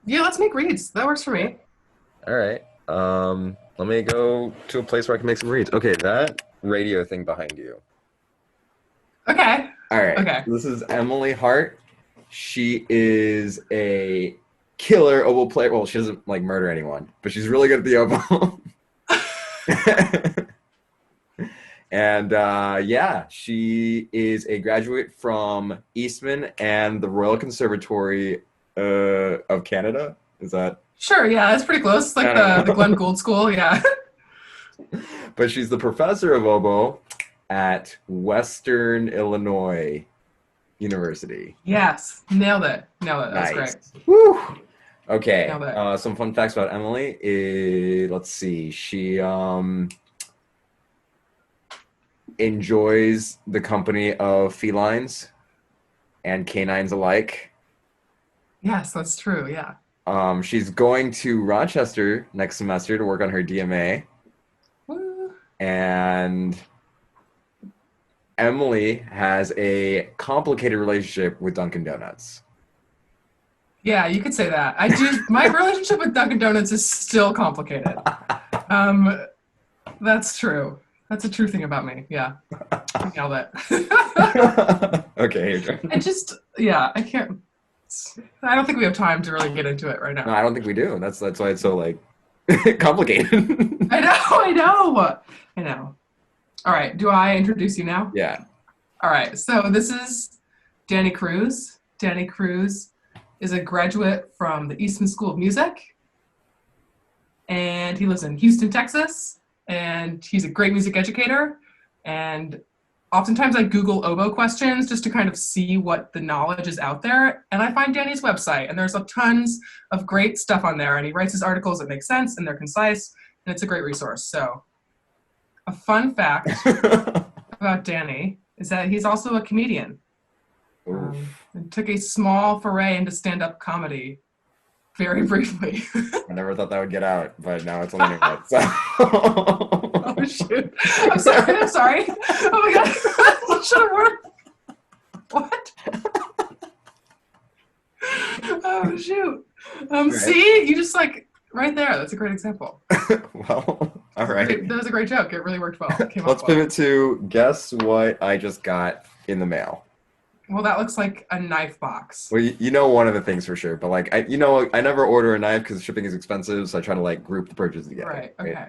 Yeah, let's make reads. That works for Yeah. me. All right. Let me go to a place where I can make some reads. Okay, that radio thing behind you. Okay. All right. Okay. This is Emily Hart. She is a killer oboe player. Well, she doesn't like murder anyone, but she's really good at the oboe. And yeah, she is a graduate from Eastman and the Royal Conservatory of Canada. Is that? Sure, yeah, that's pretty close. I Like the don't Glenn know. Gould School, yeah. But she's the professor of oboe at Western Illinois University. Yes. Nailed it. Nailed it. That was Nice. great. Woo! Okay. Nailed it. Some fun facts about Emily. Let's see. She enjoys the company of felines and canines alike. Yes, that's true. Yeah. She's going to Rochester next semester to work on her DMA, Woo. and Emily has a complicated relationship with Dunkin' Donuts. Yeah, you could say that. I do. My relationship with Dunkin' Donuts is still complicated. Um, that's true. That's a true thing about me. Yeah. Nailed it. Okay, here you go. Yeah, I can't. I don't think we have time to really get into it right No, now. I don't think we do. That's why it's so like complicated. I know, I know, I know. All right, do I introduce you now? Yeah. All right, so this is Danny Cruz. Danny Cruz is a graduate from the Eastman School of Music, and he lives in Houston, Texas, and he's a great music educator. And oftentimes I Google oboe questions just to kind of see what the knowledge is out there. And I find Danny's website, and there's a tons of great stuff on there. And he writes his articles that make sense and they're concise, and it's a great resource. So, a fun fact about Danny is that he's also a comedian. And took a small foray into stand-up comedy very briefly. I never thought that would get out, but now it's on the internet. Oh shoot! I'm sorry. I'm sorry. Oh my god! What should have worked? What? Oh shoot! Right. See, you just like right there. That's a great example. Well, all right. That was a great joke. It really worked well. It came Let's off well. pivot to guess what I just got in the mail. Well, that looks like a knife box. Well, you know one of the things for sure, but like I never order a knife because shipping is expensive, so I try to like group the purchases together. Right. Okay.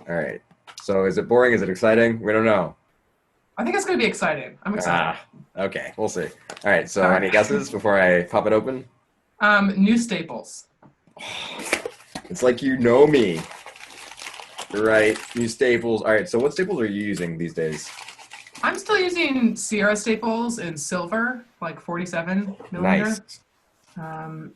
All right. So is it boring? Is it exciting? We don't know. I think it's going to be exciting. I'm excited. Okay. We'll see. All right. So All any right. guesses before I pop it open? New staples. It's like you know me. Right. New staples. All right. So what staples are you using these days? I'm still using Sierra staples in silver, like 47 millimeter. Nice.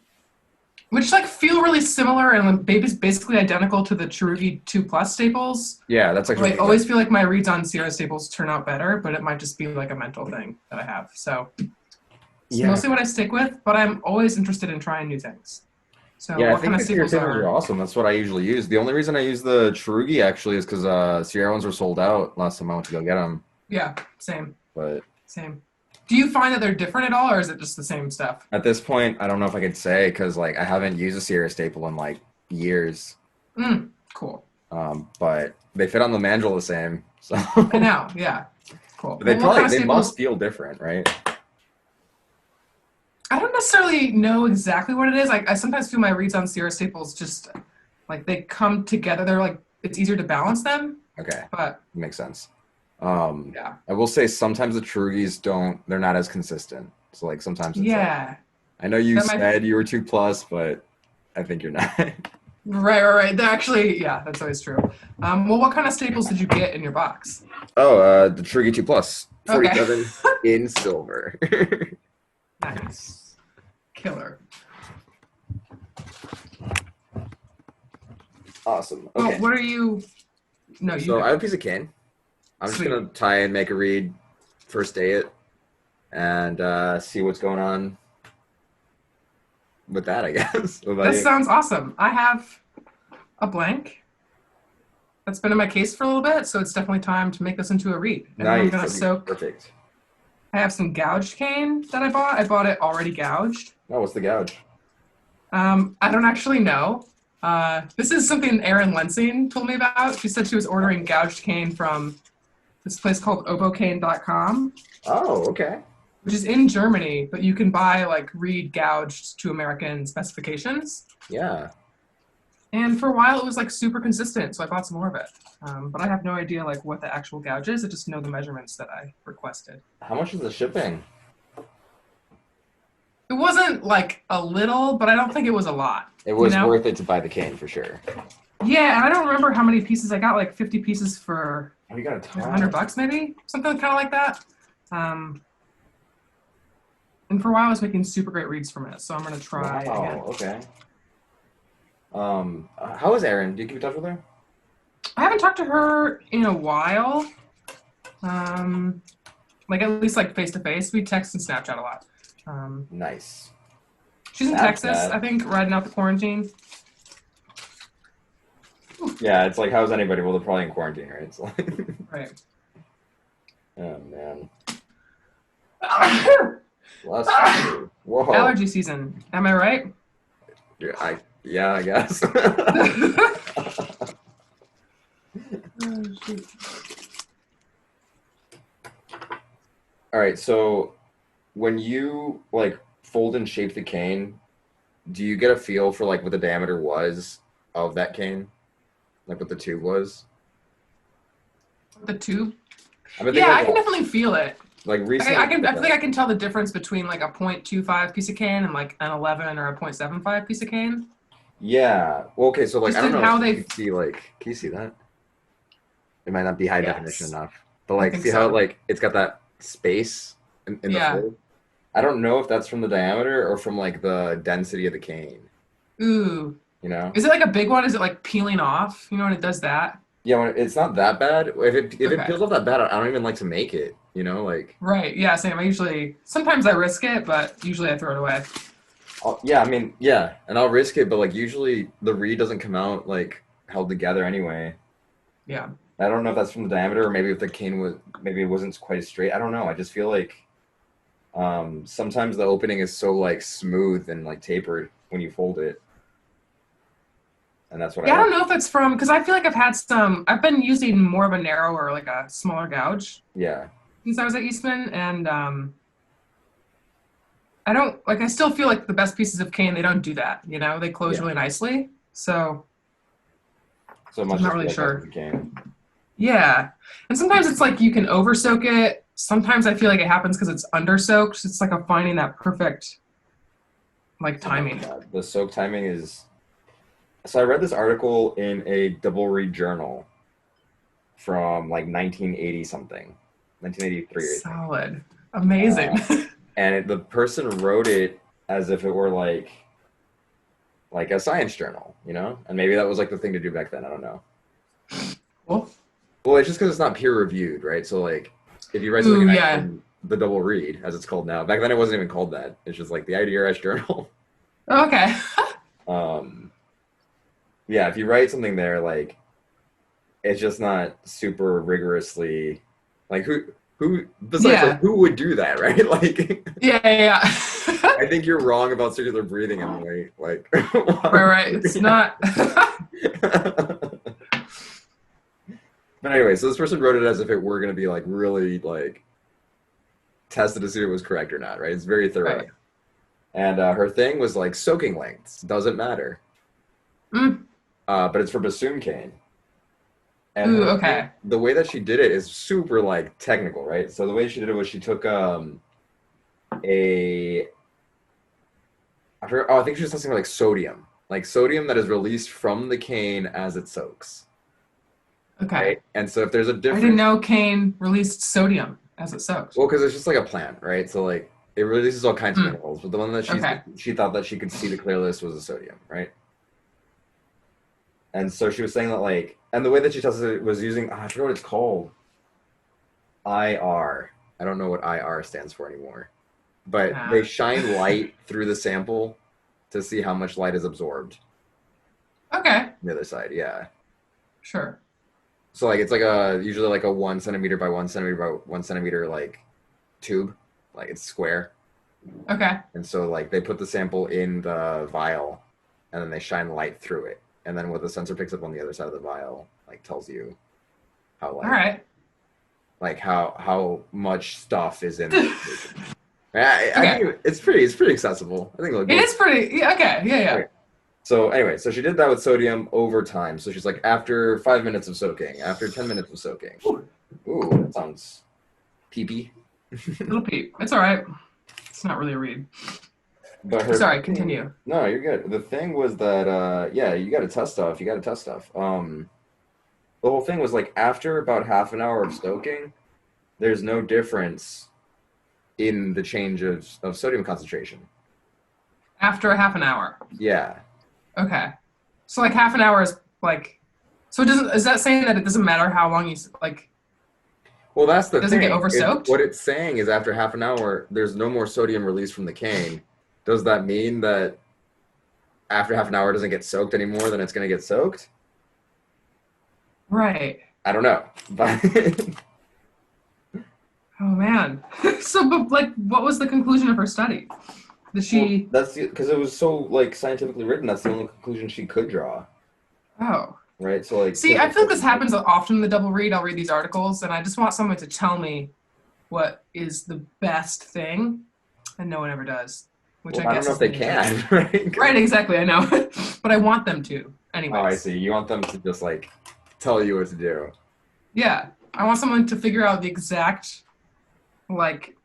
Which like feel really similar and basically identical to the Chirugi 2 Plus staples. Yeah, that's I actually always feel like my reads on Sierra staples turn out better, but it might just be like a mental thing that I have. So it's mostly what I stick with, but I'm always interested in trying new things. So Yeah, I what think kind the of Sierra staples staples are are? awesome. That's what I usually use. The only reason I use the Chirugi actually is because Sierra ones were sold out last time I went to go get them. Yeah, same, But same. Do you find that they're different at all, or is it just the same stuff? at this point, I don't know if I could say because like I haven't used a Sierra staple in like years. Cool. But they fit on the mandrel the same. So I know. Yeah. Cool. They Well, what kind of they staples? must feel different, right? I don't necessarily know exactly what it is. I sometimes feel my reads on Sierra staples just like they come together. They're like it's easier to balance them, Okay, but makes sense. yeah, I will say sometimes the Chirugis they're not as consistent. So like sometimes it's like, yeah. I know you That might said you were 2+, but I think you're not. right. They're actually, yeah, that's always true. Well, what kind of staples did you get in your box? Oh, the Chirugi 2+, Okay. 47 in silver. Nice, killer. Awesome. Well, Okay. what are you? No, you. So Go. I have a piece of cane. I'm just Sweet. gonna try and make a read, first day it, and see what's going on with that, I guess. What about This you? sounds awesome. I have a blank that's been in my case for a little bit, so it's definitely time to make this into a read. And then I'm Nice. gonna That'd be soak. perfect. I have some gouged cane that I bought. I bought it already gouged. Oh, what's the gouge? I don't actually know. This is something Erin Lensing told me about. She said she was ordering gouged cane from this place called obocane.com, Oh, okay. which is in Germany, but you can buy like reed gouged to American specifications. Yeah. And for a while, it was like super consistent, so I bought some more of it. But I have no idea like what the actual gouge is. I just know the measurements that I requested. How much is the shipping? It wasn't like a little, but I don't think it was a lot. It was you know? worth it to buy the cane for sure. Yeah, and I don't remember how many pieces I got. Like 50 pieces for Oh, you got a like ton. $100, maybe something kind of like that. And for a while, I was making super great reads from it, so I'm gonna try Wow. again. Okay. How is Erin? Do you keep in touch with her? I haven't talked to her in a while. Like at least like face to face. We text and Snapchat a lot. Nice. She's in Snapchat. Texas, I think, riding out the quarantine. Yeah, it's like, how's anybody? Well, they're probably in quarantine, right? It's like, Right. oh man. Allergy Whoa. season. Am I right? Yeah, I guess. Oh, shoot. All right, so when you like fold and shape the cane, do you get a feel for like what the diameter was of that cane? Like what the tube was? The tube? I've been Yeah, thinking I can about, definitely feel it. like recently. I feel like I can tell the difference between like a .25 piece of cane and like an 11 or a .75 piece of cane. Yeah. Well, okay, so like Just I don't in know how if you they. can see like, can you see that? It might not be high definition Yes, enough, but I like think see how so. like it's got that space in the Yeah. fold? I don't know if that's from the diameter or from like the density of the cane, Ooh. you know? Is it like a big one? Is it like peeling off? You know when it does that? Yeah, it's not that bad. If it Okay. peels off that bad, I don't even like to make it, you know? Like Right. Yeah, same. Sometimes I risk it, but usually I throw it away. yeah, I mean, yeah, and I'll risk it, but like usually the reed doesn't come out like held together anyway. Yeah. I don't know if that's from the diameter or maybe if the cane was maybe it wasn't quite as straight. I don't know. I just feel like sometimes the opening is so like smooth and like tapered when you fold it, and that's what I Yeah, I like. don't know if it's from, because I feel like I've been using more of a narrow or like a smaller gouge Yeah, since I was at Eastman. And I still feel like the best pieces of cane, they don't do that. They close yeah. really nicely. So So it I'm must not just be really like that sure. with the cane. Yeah. And sometimes it's like you can over soak it. Sometimes I feel like it happens because it's under soaked. It's like I'm finding that perfect like timing. The soak timing is. So I read this article in a double read journal from like 1980 something, 1983, I think. Solid. Amazing. And the person wrote it as if it were like a science journal, you know? And maybe that was like the thing to do back then. I don't know. Cool. Well, it's just because it's not peer reviewed, right? So like, if you write something Ooh, yeah. in the double read, as it's called now, back then it wasn't even called that. It's just like the IDRS journal. Okay. Um, yeah, if you write something there, like it's just not super rigorously, like who besides like Yeah. who would do that, right? Like, Yeah, yeah, yeah. I think you're wrong about circular breathing anyway. Like, Right, right. It's not. But anyway, so this person wrote it as if it were going to be like really like tested to see if it was correct or not, right? It's very thorough. Right. And her thing was like soaking lengths doesn't matter, Mm. but it's for bassoon cane. And Ooh, her okay. the way that she did it is super like technical, right? So the way she did it was she took a I think she was testing like sodium that is released from the cane as it soaks, Okay. right? And so if there's a I didn't difference, know cane released sodium as it soaks. well, because it's just like a plant, right? So like it releases all kinds of Hmm. minerals, but the one that Okay. she thought that she could see the clear list was the sodium, right? And so she was saying that like, and the way that she tested it was using I forget what it's called, IR. I don't know what IR stands for anymore, but Ah. they shine light through the sample to see how much light is absorbed Okay. on the other side. Yeah. Sure. So like it's like usually like a 1 centimeter by 1 centimeter by 1 centimeter like tube, like it's square. Okay. And so like they put the sample in the vial and then they shine light through it, and then what the sensor picks up on the other side of the vial like tells you how All right. like how much stuff is in the solution. I Okay. think it's pretty accessible. I think It is pretty. Yeah, okay. Yeah. Yeah. Okay. So anyway, so she did that with sodium over time. So she's like, after 5 minutes of soaking, after 10 minutes of soaking. Ooh, that sounds peepee. Little peep. It's all right. It's not really a read. But her Sorry. Continue. No, you're good. The thing was that yeah, you got to test stuff. You got to test stuff. The whole thing was like after about half an hour of soaking, there's no difference in the change of sodium concentration. After a half an hour. Yeah. Okay. So like half an hour is like. So it doesn't. Is that saying that it doesn't matter how long you like? Well, that's the It doesn't thing. get oversoaked? What it's saying is after half an hour, there's no more sodium released from the cane. Does that mean that after half an hour it doesn't get soaked anymore than it's going to get soaked? Right. I don't know. But Oh man. So, but like, what was the conclusion of her study? Did she? well, that's because it was so like scientifically written. That's the only conclusion she could draw, Oh. right? So like, See, I feel like this happens often in the double read. I'll read these articles, and I just want someone to tell me what is the best thing, and no one ever does. Which Well, I I don't guess know is if they the intent. can, right? Right, exactly. I know, but I want them to. Anyways. Oh, I see. You want them to just like tell you what to do. Yeah, I want someone to figure out the exact like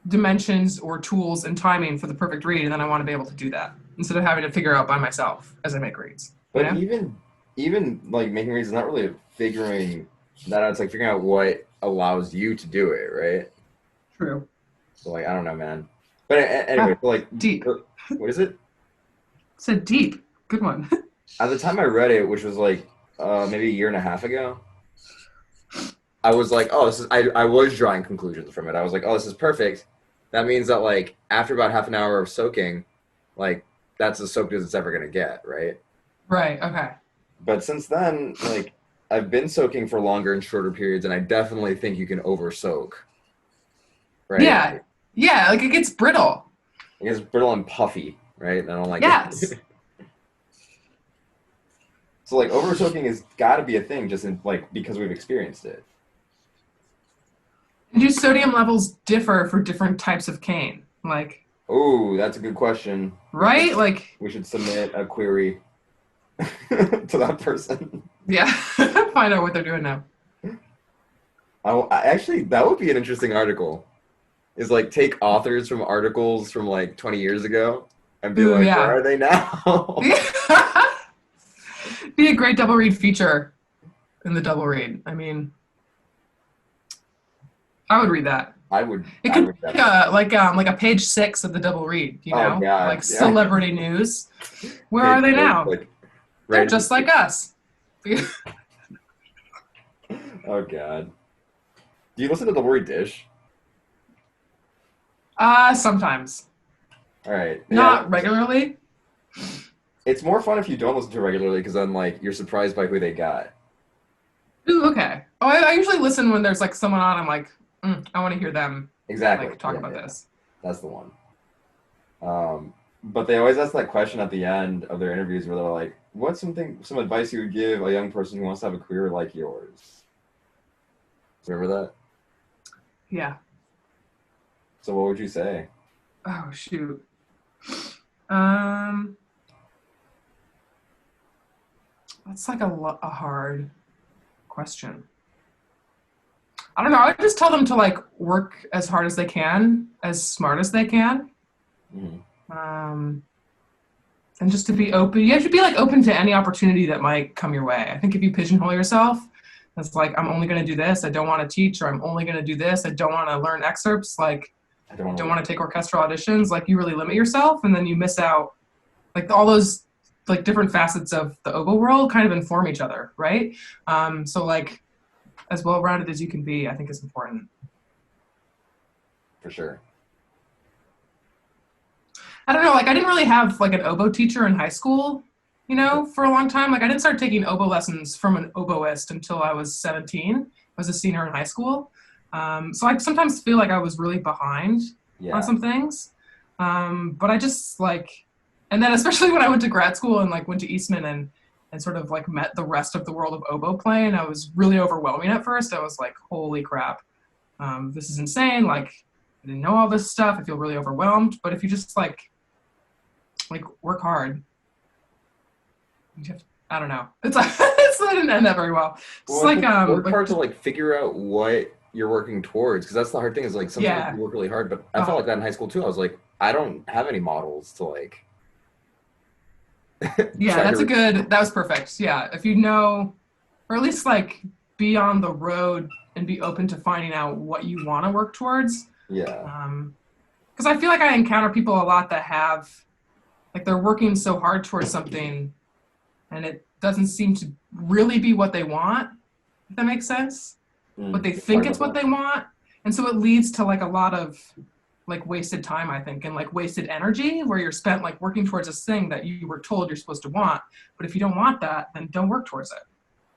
dimensions or tools and timing for the perfect read, and then I want to be able to do that instead of having to figure out by myself as I make reads. But You know? even like making reads is not really figuring that out. It's like figuring out what allows you to do it, right? True. So like, I don't know, man. But anyway, so, like, Deep. what is it? Said deep. Good one. At the time I read it, which was like maybe a year and a half ago, I was like, oh, this is. I was drawing conclusions from it. I was like, oh, this is perfect. That means that like after about half an hour of soaking, like that's as soaked as it's ever gonna get, right? Right. Okay. But since then, like I've been soaking for longer and shorter periods, and I definitely think you can over soak. Right? Yeah. Yeah. Like it gets brittle. It gets brittle and puffy, right? And I don't like Yes. it. So like over soaking has got to be a thing, just in like because we've experienced it. Do sodium levels differ for different types of cane? Like, Oh, that's a good question. right? Like, We should submit a query to that person. yeah. Find out what they're doing now. Actually, that would be an interesting article. Is like take authors from articles from like 20 years ago and be Ooh, like, yeah. where are they now? Be a great double read feature in the double read. I mean, I would read that. I would. It I could would be definitely- like a page 6 of the double read, you Oh, know? God, Like yeah. celebrity news. Where are they now? Like, They're right. just like us. Oh God. Do you listen to the Worry Dish? Sometimes. All right. Not Yeah. regularly. It's more fun if you don't listen to it regularly because then like you're surprised by who they got. Ooh, okay. Oh, I usually listen when there's like someone on. I'm like, I want to hear them Exactly. like talk Yeah, about yeah. this. That's the one. But they always ask that question at the end of their interviews where they're like, "What's some advice you would give a young person who wants to have a career like yours?" Remember that? Yeah. So what would you say? Oh shoot. That's like a hard question. I don't know. I would just tell them to like work as hard as they can, as smart as they can, Mhm. and just to be open. You have to be like open to any opportunity that might come your way. I think if you pigeonhole yourself, it's like I'm only going to do this. I don't want to teach, or I'm only going to do this. I don't want to learn excerpts. Like I don't don't want want to take orchestral auditions. Like you really limit yourself, and then you miss out. Like all those like different facets of the oboe world kind of inform each other, right? So like as well-rounded as you can be, I think is important. for sure. I don't know, like I didn't really have like an oboe teacher in high school, you know, for a long time. Like I didn't start taking oboe lessons from an oboist until I was 17. I was a senior in high school. So I sometimes feel like I was really behind Yeah. on some things. But I just like And then especially when I went to grad school and like went to Eastman and sort of like met the rest of the world of oboe playing, I was really overwhelming at first. I was like, holy crap, this is insane. Like, I didn't know all this stuff. I feel really overwhelmed. But if you just like work hard, you have, I don't know. It's like, I didn't end that very well. It's Well, I like, think work like, hard to like figure out what you're working towards, because that's the hard thing is like sometimes yeah. you work really hard, but I felt like that in high school too. I was like, I don't have any models to like Yeah, try to. that was perfect. Yeah. If you know, or at least like be on the road and be open to finding out what you want to work towards. Yeah. Because I feel like I encounter people a lot that have, like, they're working so hard towards something and it doesn't seem to really be what they want, if that makes sense. But they think it's what they want. And so it leads to like a lot of like wasted time, I think, and like wasted energy where you're spent like working towards this thing that you were told you're supposed to want. But if you don't want that, then don't work towards it.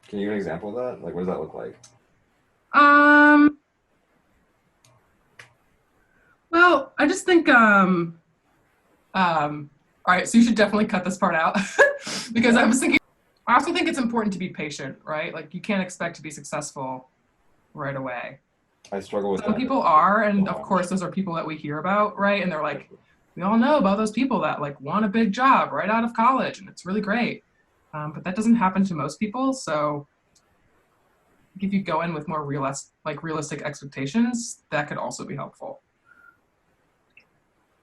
Can you give an example of that? Like, what does that look like? Well, I just think all right, so you should definitely cut this part out because I was thinking, I also think it's important to be patient, right? Like you can't expect to be successful right away. I struggle with Some that. people are, and of course those are people that we hear about, right? And they're like, we all know about those people that like want a big job right out of college and it's really great. But that doesn't happen to most people. So if you go in with more realistic expectations, that could also be helpful.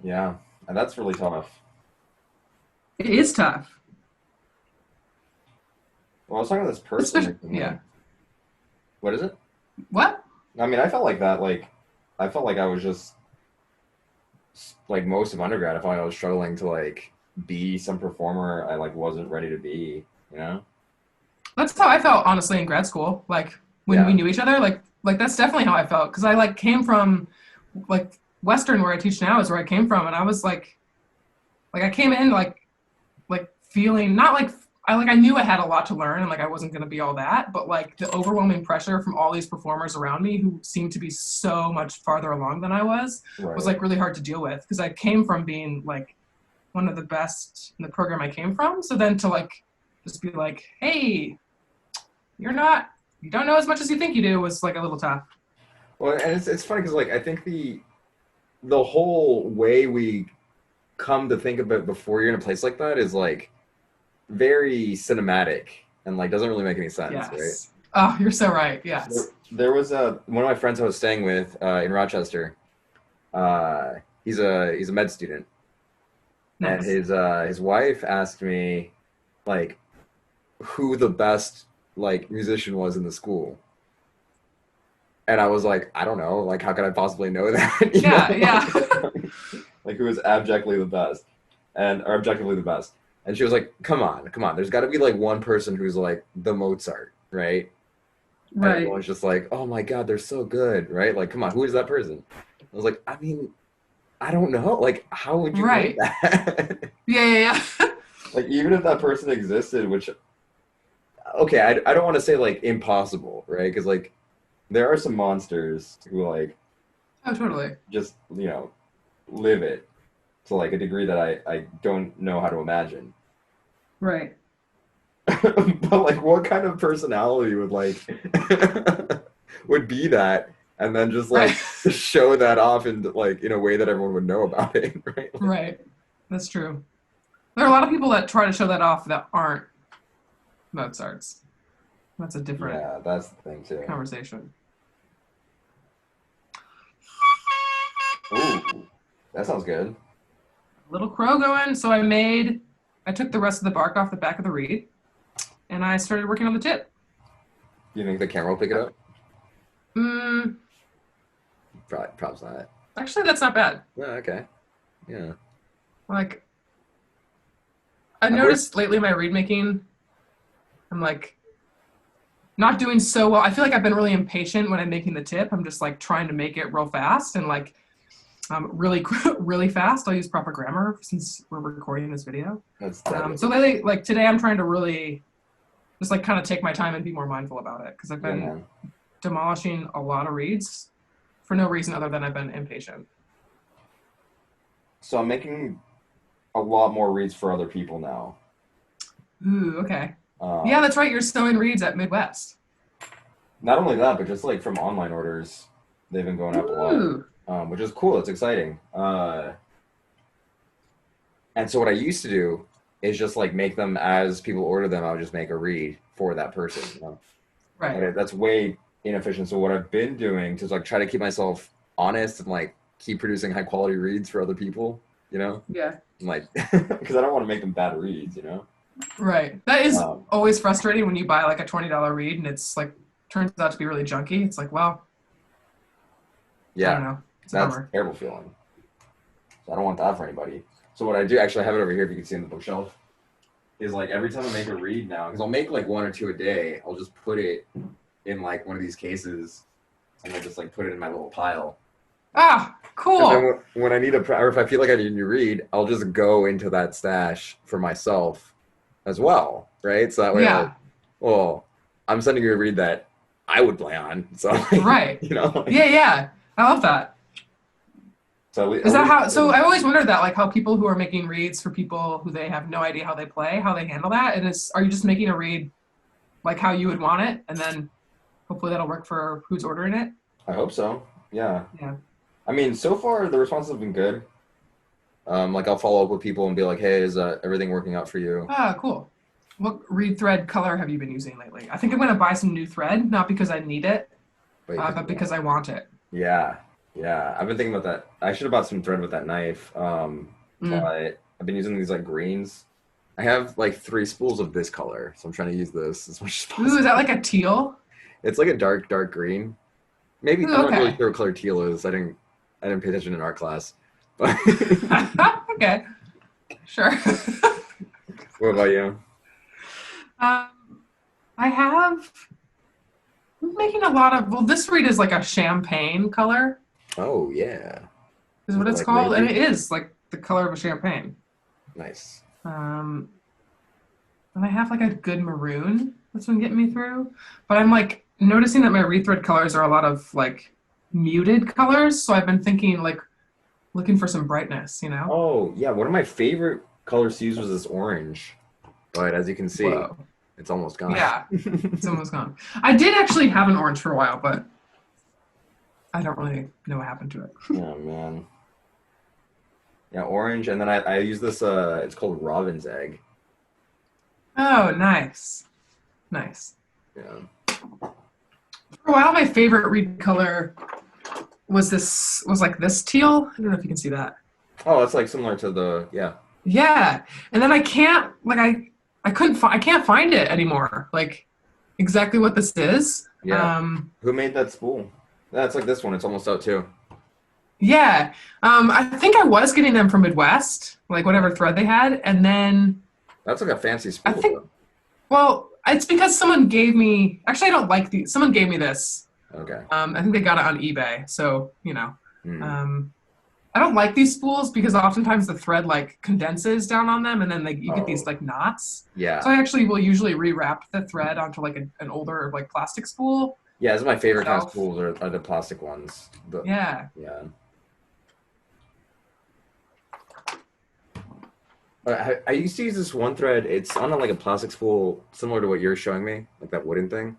Yeah, and that's really tough. It is tough. Well, I was talking to this person recently. Yeah. What is it? What? I mean, I felt like that. Like, I felt like I was just like most of undergrad. I felt like I was struggling to like be some performer I like wasn't ready to be. You know? That's how I felt honestly in grad school. Like when we knew each other, like that's definitely how I felt because I like came from like Western where I teach now is where I came from, and I was like I came in like feeling not like I knew I had a lot to learn and like I wasn't going to be all that, but like the overwhelming pressure from all these performers around me who seemed to be so much farther along than I was like really hard to deal with because I came from being like one of the best in the program I came from. So then to like just be like, hey, you don't know as much as you think you do was like a little tough. Well, and it's funny because like I think the whole way we come to think about before you're in a place like that is like very cinematic and like doesn't really make any sense, yes. Right? Oh, you're so right. Yes. There was one of my friends I was staying with in Rochester. He's a med student, nice. And his wife asked me like who the best like musician was in the school. And I was like, I don't know. Like, how could I possibly know that? Yeah. Like, who is abjectly the best, or objectively the best? And she was like, come on. There's got to be like one person who's like the Mozart, right? Right. And everyone's just like, oh my God, they're so good, right? Like, come on, who is that person? I was like, I mean, I don't know. Like, how would you know that? Yeah. Like, even if that person existed, which, okay, I don't want to say like impossible, right? Because like, there are some monsters who like just live it to like a degree that I don't know how to imagine. Right. But like what kind of personality would like would be that and then just like show that off in like in a way that everyone would know about it, right? Right. That's true. There are a lot of people that try to show that off that aren't Mozarts. That's a different that's the thing too. Conversation. Ooh, that sounds good. Little crow going. So I took the rest of the bark off the back of the reed and I started working on the tip. You think the camera will pick it up? Probably not. Actually, that's not bad. Yeah, okay. Yeah. Like, I've noticed lately my reed making, I'm like not doing so well. I feel like I've been really impatient when I'm making the tip. I'm just like trying to make it real fast and like really fast. I'll use proper grammar since we're recording this video. So lately, like today, I'm trying to really just like kind of take my time and be more mindful about it because I've been demolishing a lot of reeds for no reason other than I've been impatient. So I'm making a lot more reads for other people now. Ooh, okay. Yeah, Um, that's right. You're sewing reeds at Midwest. Not only that, but just like from online orders, they've been going up a lot, Ooh. which is cool. It's exciting. And so what I used to do is just like make them as people order them. I would just make a read for that person. You know? Right. But that's way inefficient. So what I've been doing to like try to keep myself honest and like keep producing high quality reads for other people, you know, Yeah. like because I don't want to make them bad reads, you know. Right. That is Um, always frustrating when you buy like a $20 read and it's like turns out to be really junky. It's like, well, I don't yeah, know. It's a that's a bummer. terrible feeling. So I don't want that for anybody. So what I do, actually, I have it over here if you can see in the bookshelf, is like every time I make a read now, because I'll make like one or two a day, I'll just put it in like one of these cases, and I just like put it in my little pile. Ah, And then cool. when I need or if I feel like I need a new read, I'll just go into that stash for myself as well, right? So that way, like, Yeah. well, I'm sending you a read that I would play on, so like, Right. you know, like, Yeah, yeah. I love that. so Is at that least how? So I always wondered that, like, how people who are making reads for people who they have no idea how they play, how they handle that, and are you just making a read like how you would want it, and then hopefully that'll work for who's ordering it? I hope so. Yeah, Yeah. I mean, so far the responses have been good. Like I'll follow up with people and be like, "Hey, is everything working out for you?" Ah, cool. What reed thread color have you been using lately? I think I'm gonna buy some new thread, not because I need it, But because but because I want it. yeah, yeah, I've been thinking about that. I should have bought some thread with that knife. Mm. But I've been using these like greens. I have like three spools of this color, so I'm trying to use this as much as Ooh, is possible. that like a teal? It's like a dark green. Maybe Ooh, I'm not really okay. sure what color teal is. I didn't pay attention in art class. But Okay, sure. what about you? um, I have I'm making a lot of, well, this reed is like a champagne color, Oh yeah, is is what it it's like called, and rosy? it is like the color of a champagne. Nice. Um, and I have like a good maroon that's been getting me through, but I'm like noticing that my rethread colors are a lot of like muted colors, so I've been thinking like looking for some brightness, you know? Oh yeah, one of my favorite colors to use was this orange, but as you can see, Whoa. it's almost gone. Yeah, it's almost gone. I did actually have an orange for a while, but I don't really know what happened to it. Oh man. Yeah, orange, and then I use this. It's called robin's egg. Oh, nice. Nice. Yeah. For a while, my favorite reed color was like this teal. I don't know if you can see that. Oh, it's like similar to the yeah. Yeah, and then I can't like I couldn't I can't find it anymore. Like exactly what this is. Yeah. Who made that spool? That's like this one. It's almost out too. Yeah, I think I was getting them from Midwest, like whatever thread they had, and then That's like a fancy I spool think though. well, it's because someone gave me. Actually, I don't like these. Someone gave me this. Okay. I think they got it on eBay, so you know. Hmm. Um, I don't like these spools because oftentimes the thread like condenses down on them, and then you get these Oh, like knots. So yeah. I actually will usually rewrap the thread onto like an older like plastic spool Yeah, this is my favorite kind of myself. spools are the plastic ones. Yeah. Yeah. I used to use this one thread. It's on like a plastic spool similar to what you're showing me, like that wooden thing.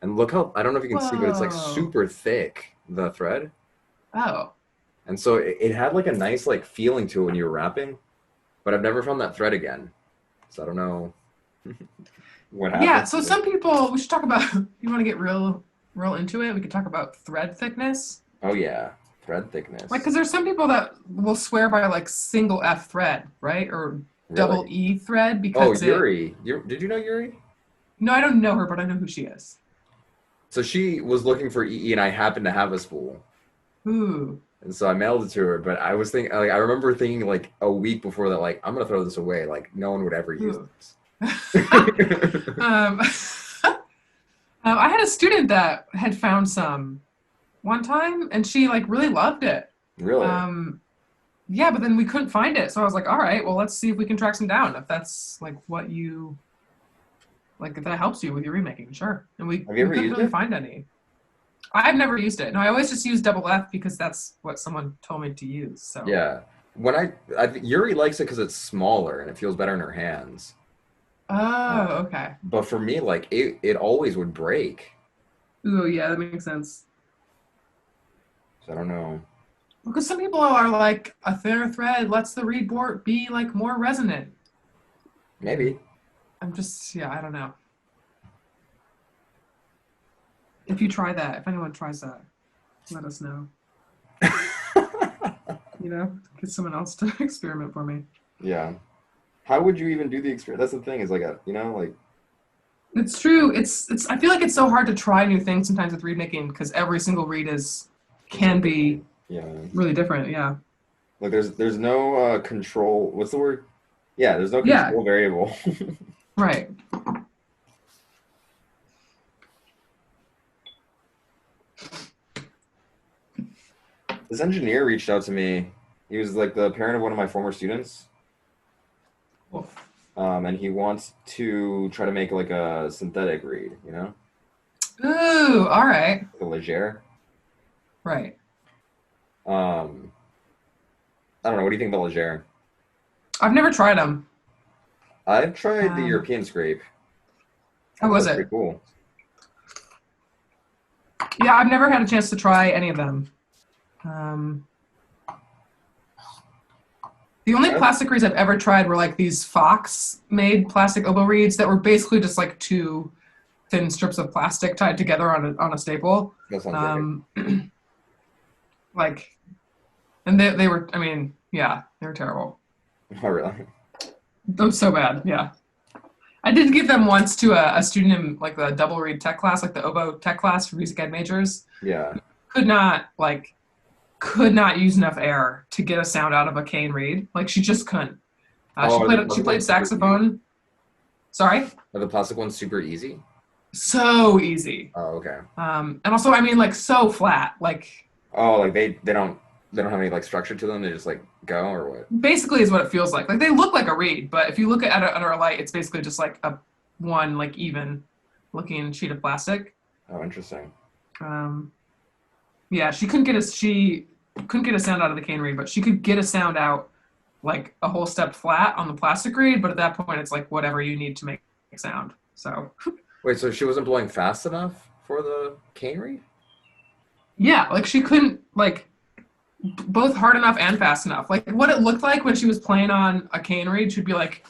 And look how, I don't know if you can see, but it's like Whoa. super thick, the thread. Oh. And so it had like a nice like feeling to it when you were wrapping, but I've never found that thread again. So I don't know what Yeah. happened So to it. some people we should talk about. You want to get real into it? We could talk about thread thickness. Oh yeah, thread Like, thickness. because there's some people that will swear by like single F thread, right, or double Really? E thread Oh, because it. Yuri. Did you know Yuri? No, I don't know her, but I know who she is. So she was looking for EE and I happened to have a spool. Ooh. And so I mailed it to her, but I was thinking, like, I remember thinking like a week before that, like, I'm gonna throw this away. Like, no one would ever use Ooh. this. um, I had a student that had found some one time, and she like really loved it. Really? Um, yeah, but then we couldn't find it, so I was like, all right, well, let's see if we can track some down. If that's like what you like, if that helps you with your remaking, sure. And we Have you we ever couldn't used really it? find any. I've never used it. No, I always just use double F because that's what someone told me to use. So Yeah. when Yuri likes it because it's smaller and it feels better in her hands. Oh, Uh, okay. but for me, like it always would break. Ooh, yeah, that makes sense. So I don't know. Because some people are like, a thinner thread lets the reed board be like more resonant. Maybe. I'm just, yeah, I don't know. If you try that, if anyone tries that, let us know. Get someone else to experiment for me. Yeah. How would you even do the experience? That's the thing. Is like like It's true. It's. I feel like it's so hard to try new things sometimes with reed making because every single reed it's so can different. be Yeah. really different. Yeah. Like there's no control. What's the word? Yeah, there's no Yeah. control variable. Right. This engineer reached out to me. He was like the parent of one of my former students, Cool. and he wants to try to make like a synthetic reed, Ooh. All right. like a Legere. Right. Um, I don't know. What do you think about Legere? I've never tried them. I've tried the Um. European scrape. I How thought it was was it? pretty cool. Yeah, I've never had a chance to try any of them. Um. The only I, plastic reeds I've ever tried were like these Fox made plastic oboe reeds that were basically just like two thin strips of plastic tied together on a staple. that sounds right. Um, like, and they were, I mean, yeah, they were terrible. Oh, really? That was so bad. Yeah. I did give them once to a student in like the double reed tech class, like the oboe tech class for music ed majors. Yeah. Could not like could not use enough air to get a sound out of a cane reed. Like she just couldn't. Oh, are the She plastic played ones super easy? saxophone. Sorry. Are the plastic ones super easy? So easy. Oh, okay. And also, I mean, like so flat. Like Oh, like they don't have any like structure to them. They just like go or what? basically is what it feels like. Like they look like a reed, but if you look at it under a light, it's basically just like a one like even looking sheet of plastic. Oh, interesting. Um, yeah, she couldn't get a sound out of the cane reed, but she could get a sound out like a whole step flat on the plastic reed. But at that point, it's like whatever you need to make sound. So Wait, so she wasn't blowing fast enough for the cane reed? yeah, like she couldn't like both hard enough and fast enough. Like what it looked like when she was playing on a cane reed, she'd be like,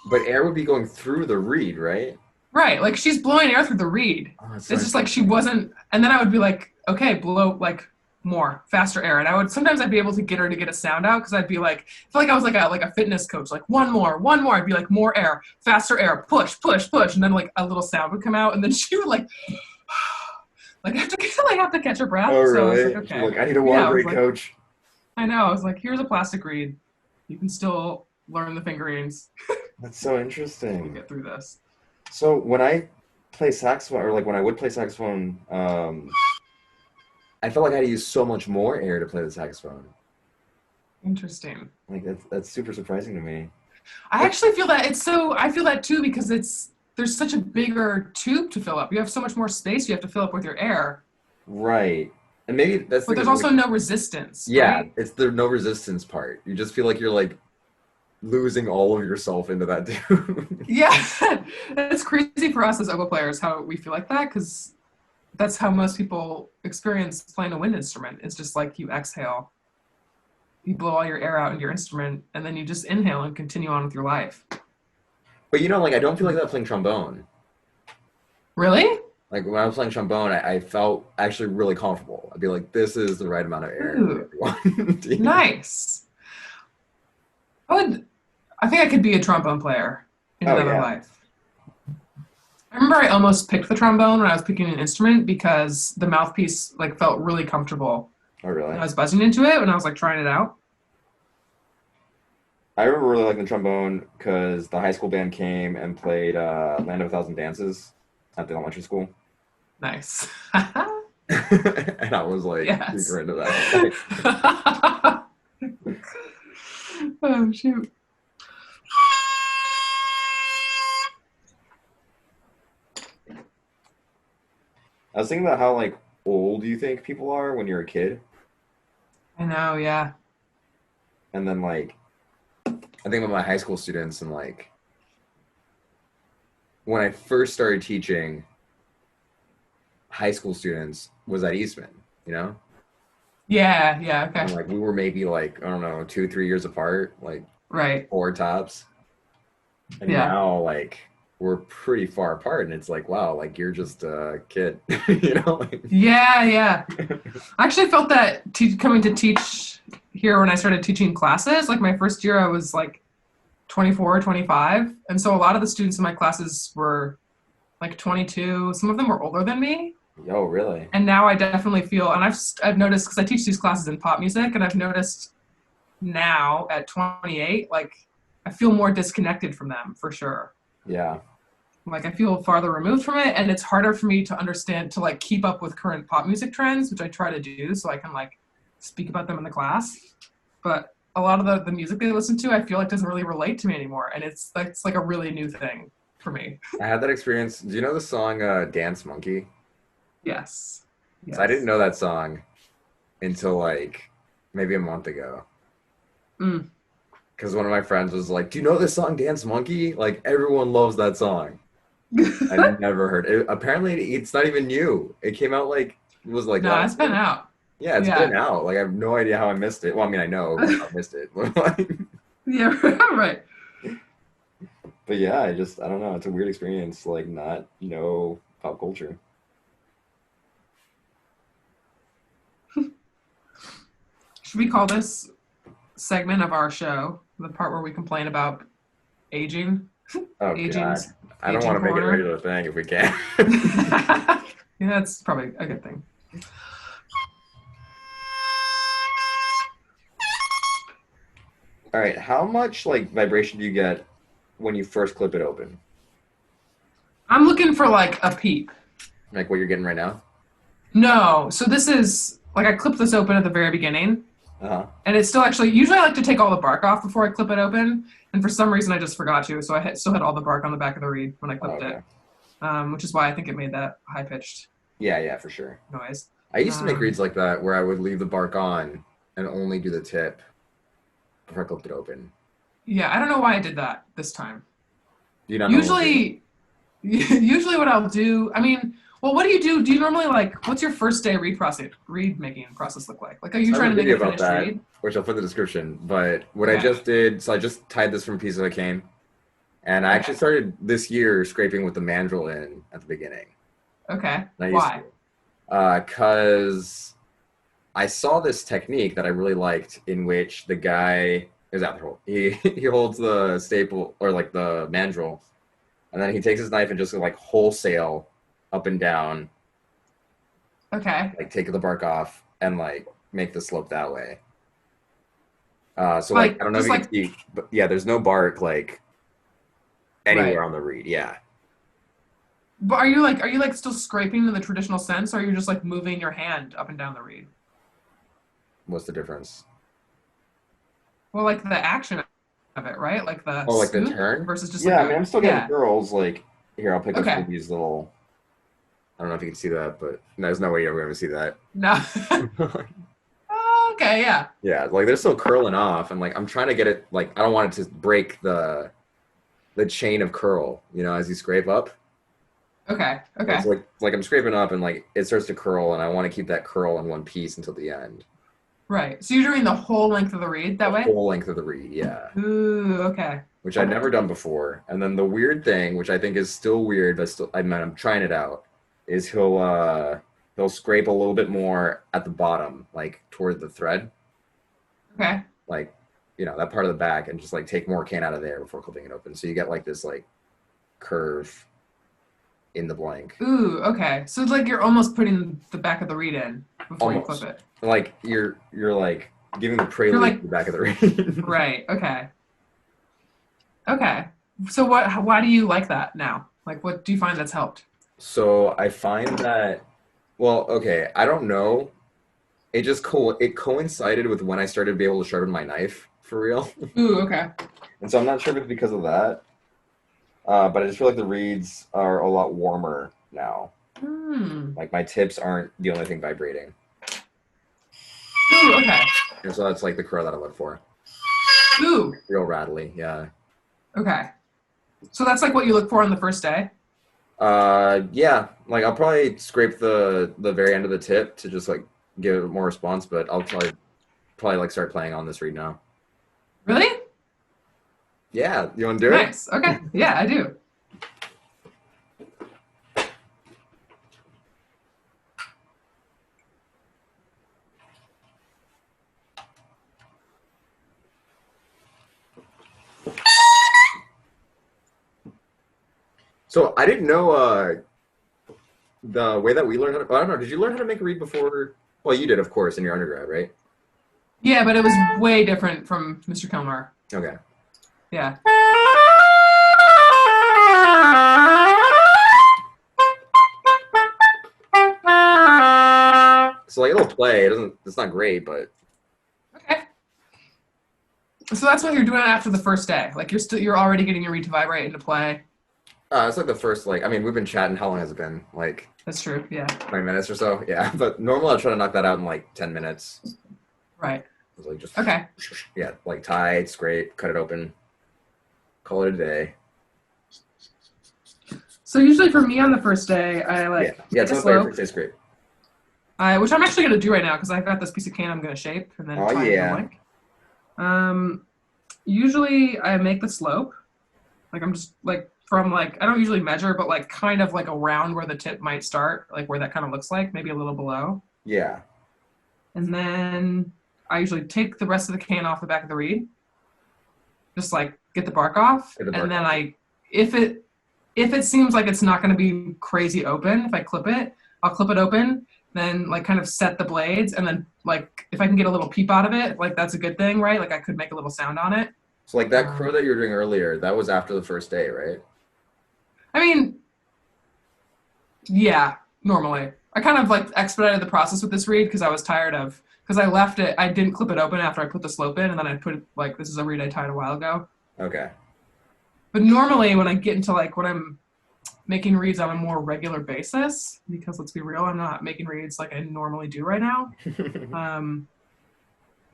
But air would be going through the reed, right? right, like she's blowing air through the reed. Oh, that's so It's just like she interesting. wasn't, and then I would be like, okay, blow like more, faster air. And I would sometimes I'd be able to get her to get a sound out because I'd be like, I feel like I was like a fitness coach, like one more, one more. I'd be like, more air, faster air, push, push, push, and then like a little sound would come out, and then she would like, like have to catch her breath. Oh, So I was like, really? She's okay, like, I need a water yeah. I was break, like, coach. I know. I was like, here's a plastic reed. You can still learn the fingerings That's so and interesting. get through this. So when I play saxophone, or like when I would play saxophone, I felt like I had to use so much more air to play the saxophone. Interesting. Like that's super surprising to me. I actually feel that I feel that too because there's such a bigger tube to fill up. You have so much more space you have to fill up with your air, Right. And maybe that's the but thing there's is also like, no resistance, yeah, right? it's the no resistance part. You just feel like you're like losing all of yourself into that dude. Yeah, it's crazy for us as oboe players how we feel like that because that's how most people experience playing a wind instrument. It's just like you exhale, you blow all your air out into your instrument, and then you just inhale and continue on with your life. But like I don't feel like that playing trombone. Really? Like when I was playing trombone, I felt actually really comfortable. I'd be like, this is the right amount of air for Ooh, everyone. nice. I think I could be a trombone player in Oh another yeah. life. I remember I almost picked the trombone when I was picking an instrument because the mouthpiece like felt really comfortable. Oh And really? I was buzzing into it when I was like trying it out. I remember really liking the trombone because the high school band came and played Land of a Thousand Dances at the elementary school. Nice. And I was like Yes. super into that. Oh shoot. I was thinking about how like old you think people are when you're a kid. I know, yeah. And then like I think about my high school students and like when I first started teaching high school students was at Eastman, you know? Yeah, yeah, okay. And like we were maybe like, I don't know, 2, 3 years apart, like Right. four tops. And Yeah. now like we're pretty far apart and it's like, wow, like you're just a kid, you know? Like, Yeah, yeah. I actually felt that coming to teach here when I started teaching classes, like my first year I was like 24, 25. And so a lot of the students in my classes were like 22. Some of them were older than me. yo, really? And now I definitely feel, and I've noticed because I teach these classes in pop music, and I've noticed now at 28, like I feel more disconnected from them for sure. Yeah. Like I feel farther removed from it, and it's harder for me to understand to like keep up with current pop music trends, which I try to do so I can like speak about them in the class. But a lot of the music they listen to, I feel like doesn't really relate to me anymore, and it's like a really new thing for me. I had that experience. Do you know the song Dance Monkey? Yes. So I didn't Yes. know that song until like maybe a month ago. Mm. Because one of my friends was like, "Do you know this song, Dance Monkey? Like everyone loves that song." I never heard it. Apparently, it's not even new. It came out like it was like No, it's last been year. out. Yeah, it's Yeah. been out. Like I have no idea how I missed it. Well, I mean, I know how I missed it, Yeah, right. but yeah, I don't know. It's a weird experience. Like not know pop culture. Should we call this segment of our show the part where we complain about aging? Oh God, Aging's I don't want aging to make it a corner. regular thing if we can. Yeah, that's probably a good thing. All right, how much like vibration do you get when you first clip it open? I'm looking for like a peep. Like what you're getting right now? No, so this is like I clipped this open at the very beginning, Uh-huh. and it's still actually. Usually, I like to take all the bark off before I clip it open, and for some reason, I just forgot to. So still had all the bark on the back of the reed when I Oh, clipped okay. it, which is why I think it made that high pitched Yeah, yeah, for sure. noise. I used to make Um, reeds like that where I would leave the bark on and only do the tip before I clipped it open. yeah, I don't know why I did that this time. Do you not normally do that? Usually, usually what I'll do, I mean, well, what do you do? Do you normally like, what's your first day read making process look like? Like, are you So I have trying a to make video a about finished that, read? which I'll put in the description. But what I Okay. just did, so I just tied this from a piece of a cane, and I actually Okay. started this year scraping with the mandrel in at the beginning. Okay. And I used Why? to, because I saw this technique that I really liked, in which the guy is out there. He holds the staple or like the mandrel, and then he takes his knife and just like wholesale up and down, Okay. like take the bark off and like make the slope that way. So like I Like, don't know if just you can like, see, but yeah, there's no bark like anywhere right. on the reed. Yeah, But are you like still scraping in the traditional sense, or are you just like moving your hand up and down the reed? what's the difference? Well, like the action of it, right? Like the Oh, like the scoop turn? versus just like Yeah, I mean a, I'm still getting yeah. curls. Like here, I'll pick up some Okay. of these little. I don't know if you can see that, but there's no way you're going to see that. No. Okay. Yeah. Yeah, like they're still curling off, and like I'm trying to get it. Like I don't want it to break the chain of curl. You know, as you scrape up. Okay. It's Okay. like I'm scraping up, and like it starts to curl, and I want to keep that curl in one piece until the end. Right. So you're doing the whole length of the reed The that way? whole length of the reed, yeah. Ooh, okay. Which I'd never done before. And then the weird thing, which I think is still weird, but still I mean I'm trying it out, is he'll scrape a little bit more at the bottom, like toward the thread, Okay. like that part of the back, and just like take more cane out of there before clipping it open. So you get like this like curve in the blank. Ooh, okay. So it's like you're almost putting the back of the reed in before you Almost. clip it. Like you're like giving the You're prelude like, to the back of the reed. right. Okay. Okay. So why do you like that now? Like, what do you find that's helped? So I find that, well, okay, I don't know. It coincided with when I started to be able to sharpen my knife for real, Ooh, okay. and so I'm not sure if it's because of that. But I just feel like the reeds are a lot warmer now. Hmm. Like my tips aren't the only thing vibrating. Ooh, okay. And so that's like the crow that I look for. Ooh, Real rattly, yeah. okay. So that's like what you look for on the first day? Yeah. Like I'll probably scrape the very end of the tip to just like give it more response, but I'll probably like start playing on this read now. Really? Yeah, you want to do it? Nice. Okay. Yeah, I do. So I didn't know the way that we learned how to. I don't know. Did you learn how to make a read before? Well, you did, of course, in your undergrad, right? Yeah, but it was way different from Mr. Kilmer. Okay. Yeah. So like it'll play. It doesn't. It's not great, but Okay. So that's what you're doing after the first day. Like you're already getting your read to vibrate into play. it's like the first like. I mean, we've been chatting. How long has it been? Like That's true. Yeah. 20 minutes or so. Yeah, but normally I'll try to knock that out in like 10 minutes. Right. It's like just Okay. yeah, like tie, scrape, cut it open, call it a day. So usually for me on the first day, I like Yeah. take a It's not very slope. first day scrape. Which I'm actually gonna do right now because I've got this piece of cane I'm gonna shape and then Oh, tie it yeah. in a link. Usually I make the slope. Like I'm just like from like I don't usually measure, but like kind of like around where the tip might start, like where that kind of looks like, maybe a little below. Yeah. And then I usually take the rest of the cane off the back of the reed, just like get the bark off, Get the bark and then off. if it seems like it's not going to be crazy open, if I clip it, I'll clip it open, then like kind of set the blades, and then like if I can get a little peep out of it, like that's a good thing, right? Like I could make a little sound on it. So like that crow that you were doing earlier, that was after the first day, right? I mean, yeah, normally. I kind of like expedited the process with this reed because I was tired of because I left it. I didn't clip it open after I put the slope in, and then I put it like this is a reed I tied a while ago. Okay. But normally, when I get into like when I'm making reads on a more regular basis, because let's be real, I'm not making reads like I normally do right now.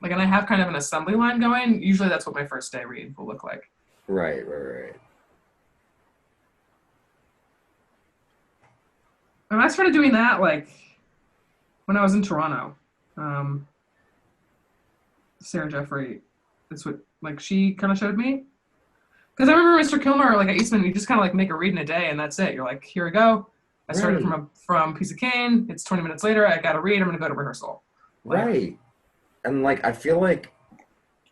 Like, and I have kind of an assembly line going. Usually, that's what my first day read will look like. Right. And I started doing that like when I was in Toronto. Sarah Jeffrey, that's what like she kind of showed me. Because I remember Mr. Kilmer, like at Eastman, you just kind of like make a read in a day, and that's it. You're like, here we go. I started Right. from piece of cane. It's 20 minutes later. I got to read. I'm gonna go to rehearsal. Like, Right. And like I feel like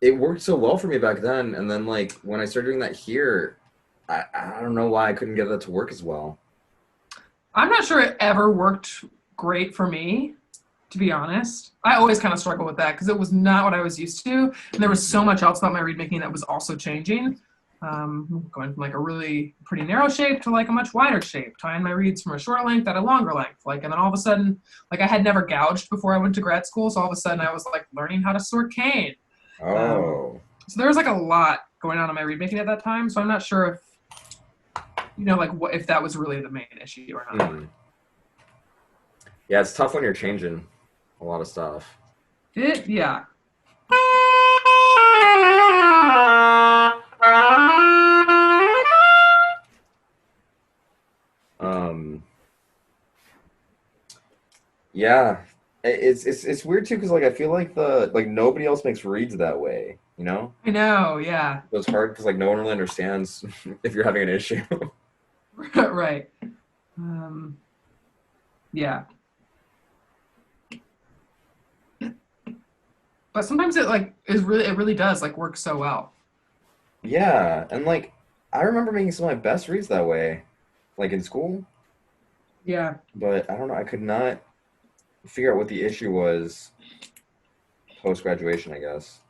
it worked so well for me back then, and then like when I started doing that here, I don't know why I couldn't get that to work as well. I'm not sure it ever worked great for me, to be honest. I always kind of struggle with that because it was not what I was used to, and there was so much else about my read making that was also changing. Going from like a really pretty narrow shape to like a much wider shape, tying my reeds from a shorter length at a longer length. Like, and then all of a sudden, like I had never gouged before I went to grad school, so all of a sudden I was like learning how to sort cane. Oh. So there was like a lot going on in my reed making at that time. So I'm not sure if like what if that was really the main issue or not. Yeah, it's tough when you're changing a lot of stuff. Yeah. Yeah, it's weird too because like I feel like the like nobody else makes reads that way, you know? I know. Yeah. So it's hard because like no one really understands if you're having an issue. Right. Yeah. But sometimes it really does like work so well. Yeah, and like I remember making some of my best reads that way, like in school, Yeah. but I don't know, I could not figure out what the issue was post graduation, I guess.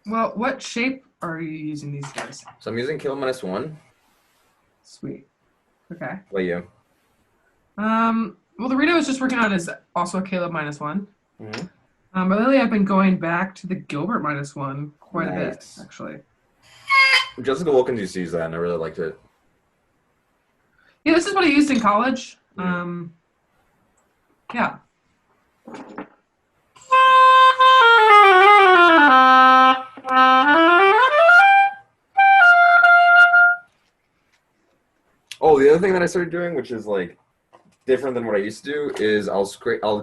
Well, what shape are you using these days? So I'm using Kilo -1. Sweet. Okay. What about you? Well, the read I was just working on is also a Caleb -1. Mhm. But lately I've been going back to the Gilbert -1 quite a bit, Nice. actually. Jessica Wilkins used to use that, and I really liked it. Yeah, this is what I used in college. Mm. Yeah. Oh, the other thing that I started doing, which is like different than what I used to do, is I'll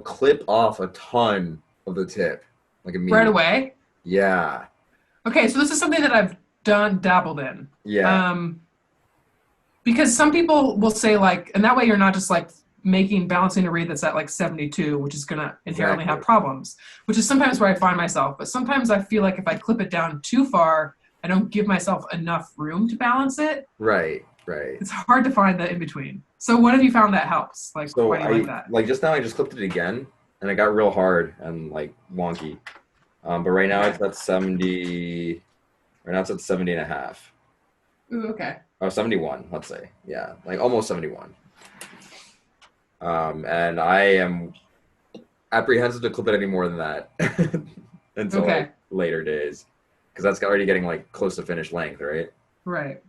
clip off a ton of the tip, like Right immediately. away. Yeah, Okay, so this is something that I've dabbled in. yeah, Um, because some people will say like, and that way you're not just like balancing a reed that's at like 72, which is gonna inherently have exactly. problems, which is sometimes where I find myself. But sometimes I feel like if I clip it down too far, I don't give myself enough room to balance it. Right, right. It's hard to find the in between. So what have you found that helps? Like, So why do you like I that? like just now I just clipped it again, and it got real hard and like wonky. But right now Okay. it's at 70. Right now it's at 70 and a half. Ooh, okay. Oh, 71, let's say. Yeah, like almost 71. And I am apprehensive to clip it any more than that until Okay. like later days, because that's already getting like close to finished length, right? Right.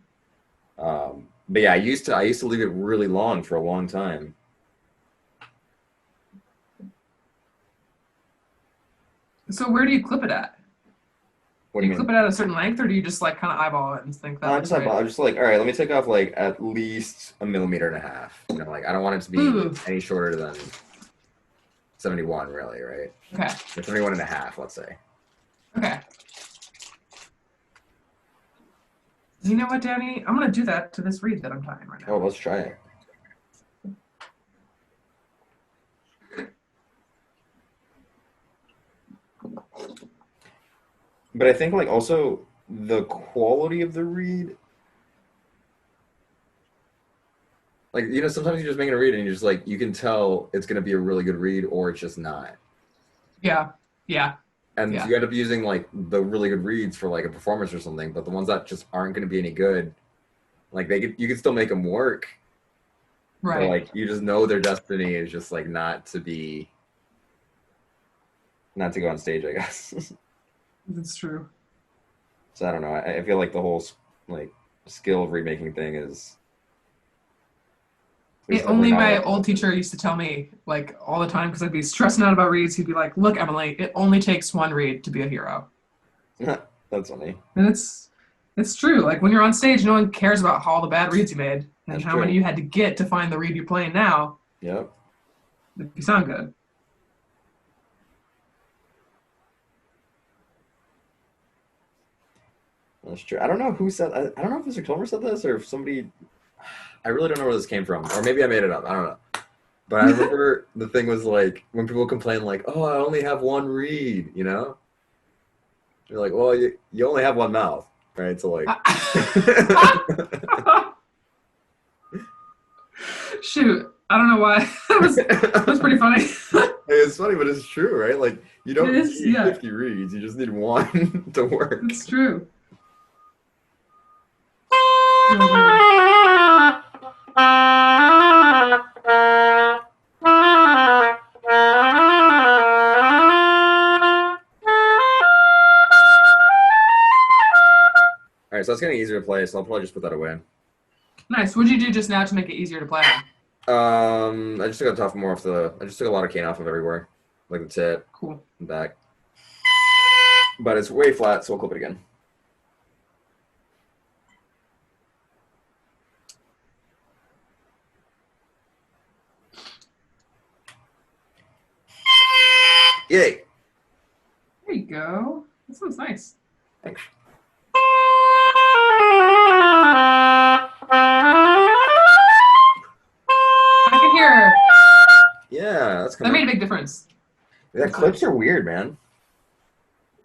But yeah, I used to leave it really long for a long time. So where do you clip it at? What Do do you you clip mean? it at a certain length, or do you just like kind of eyeball it and think that I looks just have, right? I'm just like, all right, let me take off like at least a millimeter and a half. You know, like I don't want it to be Ooh. any shorter than 71, really, right? Okay. Or 71 and a half, let's say. Okay. You know what, Danny? I'm gonna do that to this reed that I'm tying right Oh, now. let's try it. But I think like also the quality of the read, like sometimes you're just making a read and you're just like you can tell it's gonna be a really good read or it's just not. Yeah. Yeah. And Yeah. you end up using like the really good reads for like a performance or something, but the ones that just aren't gonna be any good, like you can still make them work, but Right. like you just know their destiny is just like not to go on stage, I guess. That's true. So I don't know. I feel like the whole like skill of remaking thing is there's It, definitely only not a my lot to old teacher used to tell me like all the time because I'd be stressing out about reads. He'd be like, "Look, Emily, it only takes one read to be a hero," it. That's funny. and it's true. Like when you're on stage, no one cares about all the bad reads you made and That's how many true. you had to get to find the read you're playing now. Yep. If you sound good. That's true. I don't know who said. I don't know if Mr. Kilmer said this or if somebody. I really don't know where this came from, or maybe I made it up. I don't know. But I remember the thing was like when people complain, like, "Oh, I only have one read," you know. You're like, "Well, you only have one mouth, right?" So like, Shoot, I don't know why. That was pretty funny. it's funny, but it's true, right? Like, you It don't is, need yeah, 50 reads; you just need one to work. it's true. Oh man. All right, so that's getting easier to play, so I'll probably just put that away. Nice. What'd you do just now to make it easier to play on? I just took a tough more off the. I just took a lot of cane off of everywhere, like the tip Cool. and back. But it's way flat, so we'll clip it again. Yay! There you go. That sounds nice. Thanks. I can hear. Yeah, that's That made coming. a big difference. Yeah, That's clips nice. are weird, man.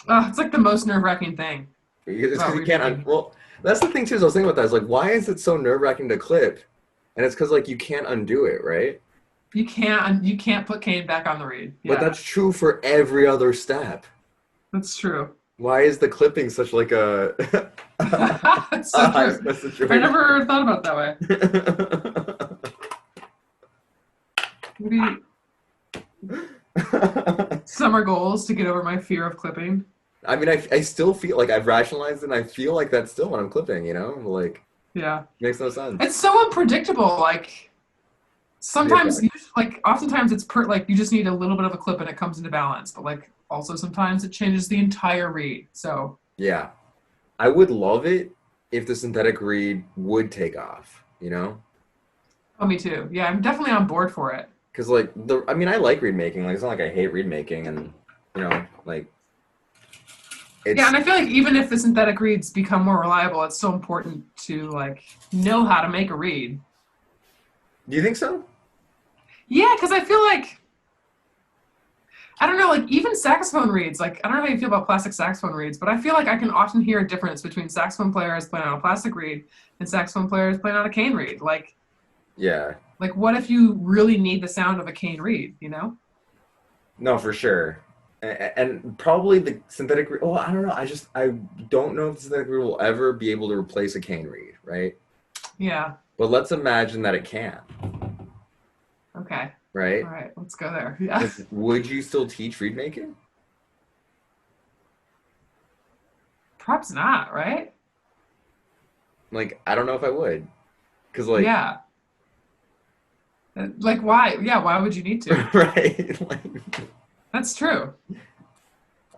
Oh, it's like the most nerve-wracking thing It's about because you can't. remaking. Well, that's the thing too. Is I was thinking about that. Is like, why is it so nerve wracking to clip? And it's because like you can't undo it, right? You can't put Kane back on the read. But Yeah, that's true for every other step. that's true. Why is the clipping such like a That's a so high true. stress I situation? never thought about it that way. Maybe Summer goals to get over my fear of clipping. I mean, I still feel like I've rationalized it and I feel like that's still what I'm clipping, you know? Like, Yeah. makes no sense. It's so unpredictable. Like Yeah, sometimes, like oftentimes, like you just need a little bit of a clip and it comes into balance. But like also sometimes it changes the entire read. So yeah. I would love it if the synthetic reed would take off, you know? oh, me too. Yeah, I'm definitely on board for it. Because like I mean, I like reed making. Like, it's not like I hate reed making, and like Yeah, it's. and I feel like even if the synthetic reeds become more reliable, it's so important to like know how to make a reed. Do you think so? Yeah, because I feel like I don't know, like even saxophone reeds, like I don't know how you feel about plastic saxophone reeds, but I feel like I can often hear a difference between saxophone players playing on a plastic reed and saxophone players playing on a cane reed. Yeah. Like what if you really need the sound of a cane reed, you know? No, for sure. And probably the synthetic reed. Oh, I don't know. I don't know if the synthetic reed will ever be able to replace a cane reed, right? Yeah. But let's imagine that it can, Okay. right? All right, let's go there. Yeah. Like, would you still teach reed making? Perhaps not, right? Like, I don't know if I would, because like, Yeah. Like why? Yeah, why would you need to? right? Like, That's true.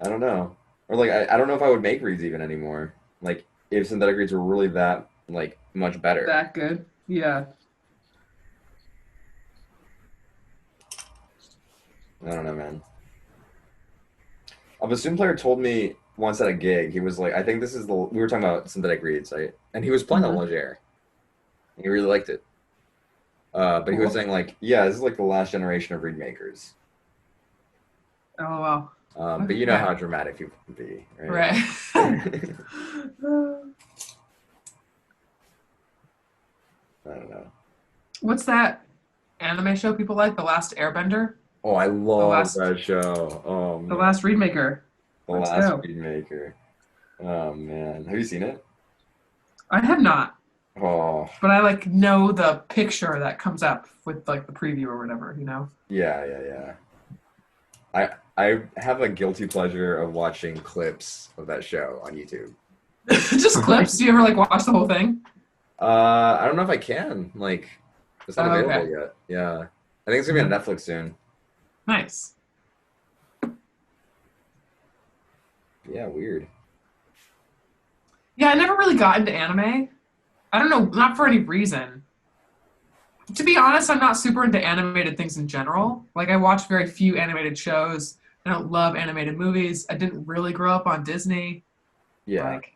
I don't know. Or like, I don't know if I would make reeds even anymore. Like, if synthetic reeds were really that like much better. That good. Yeah. I don't know, man. A bassoon player told me once at a gig, he was like, I think this is we were talking about synthetic reeds, right? And he was playing a Mhm. Leger. He really liked it. But he was Cool. saying like, yeah, this is like the last generation of reed makers. Oh wow. But you know Okay. how dramatic people can be, right? Right. I don't know. What's that anime show people like? The Last Airbender? Oh, I The love last that show. Oh the man, last Reed Maker. The Let's Last go. Reed Maker. Oh man, have you seen it? I have not, Oh but I like know the picture that comes up with like the preview or whatever, you know? yeah, yeah, yeah. I have a guilty pleasure of watching clips of that show on YouTube. Just clips. Do you ever like watch the whole thing? I don't know if I can. Like, it's not Oh, available okay. yet. Yeah, I think it's gonna be Mhm. on Netflix soon. Nice. Yeah, weird. Yeah, I never really got into anime. I don't know, not for any reason. To be honest, I'm not super into animated things in general. Like I watch very few animated shows. I don't love animated movies. I didn't really grow up on Disney. Yeah, Like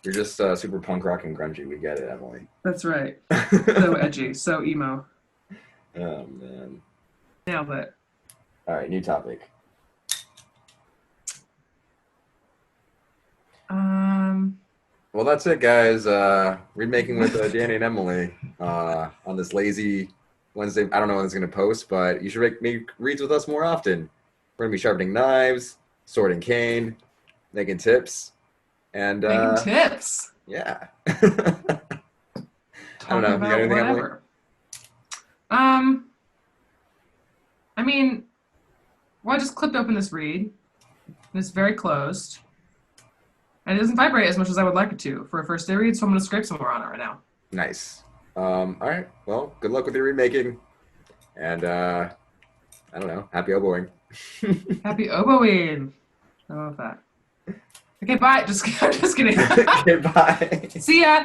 you're just super punk rock and grungy. We get it, Emily. that's right. So edgy, so emo. Oh man. Nailed it. All right, new topic. Um, Well, that's it, guys. Remaking with Danny and Emily on this lazy Wednesday. I don't know when it's going to post, but you should make reads with us more often. We're going to be sharpening knives, sorting cane, making tips, and making tips, yeah. I don't talking know. You got about anything, Emily? whatever. Um, I mean, well, I just clipped open this reed. It's very closed. And it doesn't vibrate as much as I would like it to for a first day read, so I'm going to scrape some more on it right now. Nice. All right. Well, good luck with your remaking, and I don't know. Happy oboing. Happy oboing. I love that. Okay, bye. Just kidding. Goodbye. See ya.